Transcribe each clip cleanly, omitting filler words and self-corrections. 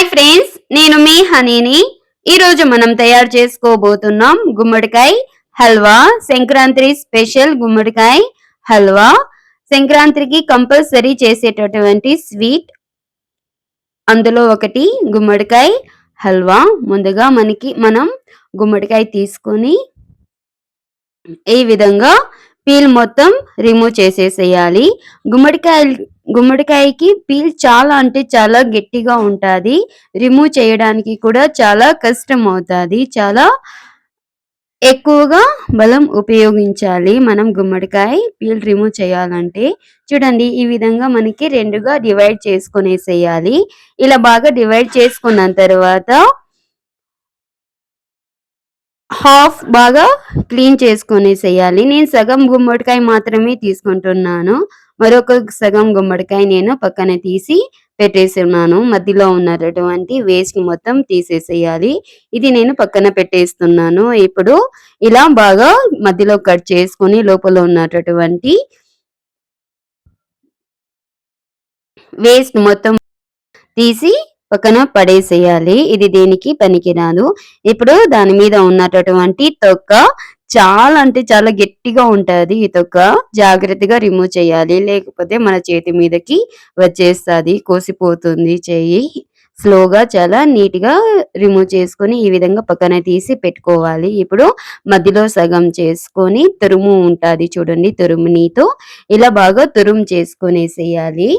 Hi friends, నేను మీ హనీని. ఈరోజు మనం తయారు చేసుకోబోతున్నాం గుమ్మడికాయ హల్వా. సంక్రాంతి స్పెషల్ గుమ్మడికాయ హల్వా. సంక్రాంతికి కంపల్సరీ చేసేటటువంటి స్వీట్ అందులో ఒకటి గుమ్మడికాయ హల్వా. ముందుగా మనం గుమ్మడికాయ తీసుకొని ఈ విధంగా పీల్ మొత్తం రిమూవ్ చేసేసేయాలి. గుమ్మడికాయకి పీల్ చాలా అంటే చాలా గట్టిగా ఉంటుంది. రిమూవ్ చేయడానికి కూడా చాలా కష్టం అవుతుంది. చాలా ఎక్కువగా బలం ఉపయోగించాలి మనం గుమ్మడికాయ పీల్ రిమూవ్ చేయాలంటే. చూడండి, ఈ విధంగా మనకి రెండుగా డివైడ్ చేసుకునేసేయాలి. ఇలా బాగా డివైడ్ చేసుకున్న తర్వాత హాఫ్ బాగా క్లీన్ చేసుకునేసేయాలి. నేను సగం గుమ్మడికాయ మాత్రమే తీసుకుంటున్నాను. మరొక సగం గుమ్మడికాయ నేను పక్కన తీసి పెట్టేస్తున్నాను. మధ్యలో ఉన్నటువంటి వేస్ట్ మొత్తం తీసేసేయాలి. ఇది నేను పక్కన పెట్టేస్తున్నాను. ఇప్పుడు ఇలా బాగా మధ్యలో కట్ చేసుకొని లోపల ఉన్నటువంటి వేస్ట్ మొత్తం తీసి పక్కన పడేసేయాలి. ఇది దేనికి పనికిరాదు. ఇప్పుడు దాని మీద ఉన్నటువంటి తొక్క చాలా అంటే చాలా గట్టిగా ఉంటది. ఈ తొక్క జాగ్రత్తగా రిమూవ్ చేయాలి, లేకపోతే మన చేతి మీదకి వచ్చేస్తుంది, కోసిపోతుంది చెయ్యి. స్లోగా చాలా నీట్ గా రిమూవ్ చేసుకొని ఈ విధంగా పక్కన తీసి పెట్టుకోవాలి. ఇప్పుడు మధ్యలో సగం చేసుకొని తురుము ఉంటుంది చూడండి, తురుమునితో ఇలా బాగా తురుము చేసుకునేసేయాలి.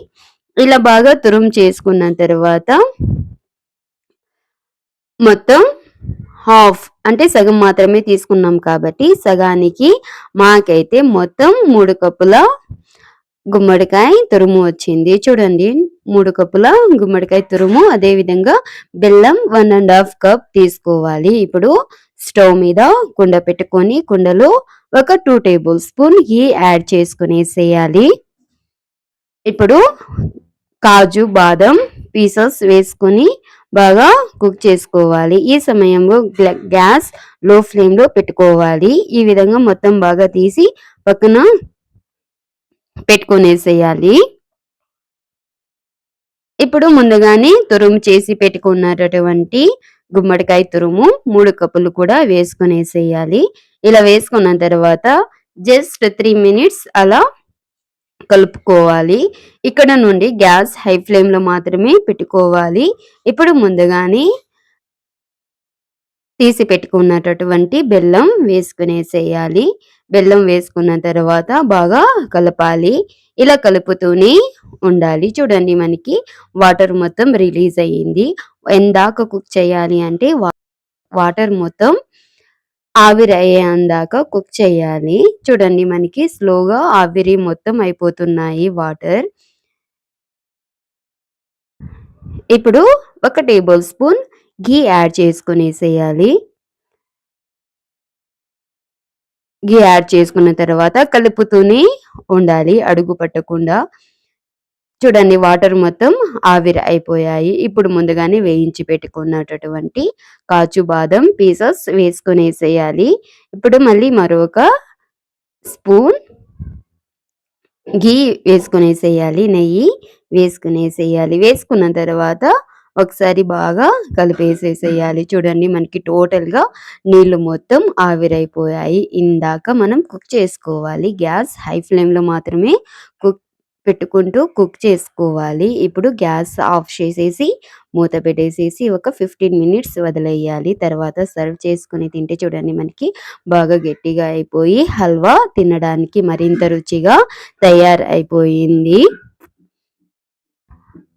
ఇలా బాగా తురుము చేసుకున్న తర్వాత మొత్తం హాఫ్ అంటే సగం మాత్రమే తీసుకున్నాం కాబట్టి సగానికి మాకైతే మొత్తం 3 కప్పుల గుమ్మడికాయ తురుము వచ్చింది. చూడండి, 3 కప్పుల గుమ్మడికాయ తురుము. అదే విధంగా బెల్లం 1.5 కప్ తీసుకోవాలి. ఇప్పుడు స్టవ్ మీద కుండ పెట్టుకొని కుండలో ఒక 2 టేబుల్ స్పూన్ ఘీ యాడ్ చేసుకునేసేయాలి. ఇప్పుడు కాజు బాదం పీసెస్ వేసుకొని బాగా కుక్ చేసుకోవాలి. ఈ సమయంలో గ్యాస్ లో ఫ్లేమ్ లో పెట్టుకోవాలి. ఈ విధంగా మొత్తం బాగా తీసి పక్కన పెట్టుకునేసేయాలి. ఇప్పుడు ముందుగానే తురుము చేసి పెట్టుకున్నటువంటి గుమ్మడికాయ తురుము 3 కప్పులు కూడా వేసుకునేసేయాలి. ఇలా వేసుకున్న తర్వాత జస్ట్ 3 మినిట్స్ అలా కలుపుకోవాలి. ఇక్కడ నుండి గ్యాస్ హై ఫ్లేమ్ లో మాత్రమే పెట్టుకోవాలి. ఇప్పుడు ముందుగానే తీసి పెట్టుకున్నటువంటి బెల్లం వేసుకునేసేయాలి. బెల్లం వేసుకున్న తర్వాత బాగా కలపాలి. ఇలా కలుపుతూనే ఉండాలి. చూడండి, మనకి వాటర్ మొత్తం రిలీజ్ అయ్యింది. ఎందాక కుక్ చేయాలి అంటే వాటర్ మొత్తం ఆవిరి అయ్యేందాక కుక్ చేయాలి. చూడండి, మనకి స్లోగా ఆవిరి మొత్తం అయిపోతున్నాయి వాటర్. ఇప్పుడు 1 టేబుల్ స్పూన్ ఘీ యాడ్ చేసుకునేసేయాలి. ఘీ యాడ్ చేసుకున్న తర్వాత కలుపుతూనే ఉండాలి, అడుగు పట్టకుండా. చూడండి, వాటర్ మొత్తం ఆవిరి అయిపోయాయి. ఇప్పుడు ముందుగానే వేయించి పెట్టుకున్నటువంటి కాజు బాదం పీసెస్ వేసుకునేసేయాలి. ఇప్పుడు మళ్ళీ మరొక స్పూన్ ఘీ వేసుకునేసేయాలి, నెయ్యి వేసుకునేసేయాలి. వేసుకున్న తర్వాత ఒకసారి బాగా కలిపేసేసేయాలి. చూడండి, మనకి టోటల్ గా నీళ్లు మొత్తం ఆవిరైపోయాయి. ఇందాక మనం కుక్ చేసుకోవాలి. గ్యాస్ హై ఫ్లేమ్ లో మాత్రమే పెట్టుకుంటూ కుక్ చేసుకోవాలి. ఇప్పుడు గ్యాస్ ఆఫ్ చేసేసి మూత పెట్టేసేసి ఒక 15 మినిట్స్ వదిలేయాలి. తర్వాత సర్వ్ చేసుకుని తింటే చూడండి, మనకి బాగా గట్టిగా అయిపోయి హల్వా తినడానికి మరింత రుచిగా తయారైపోయింది.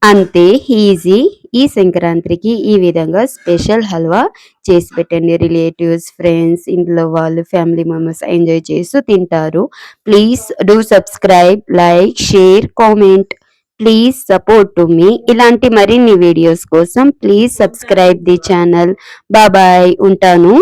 అంతే ఈజీ. ఈ సంక్రాంతికి ఈ విధంగా స్పెషల్ హల్వా చేసి పెట్టండి. రిలేటివ్స్, ఫ్రెండ్స్, ఇంట్లో వాళ్ళు, ఫ్యామిలీ మెంబర్స్ ఎంజాయ్ చేస్తూ తింటారు. Please do subscribe, like, share, comment. Please support to me. ఇలాంటి మరిన్ని వీడియోస్ కోసం please subscribe the channel. Bye, ఉంటాను.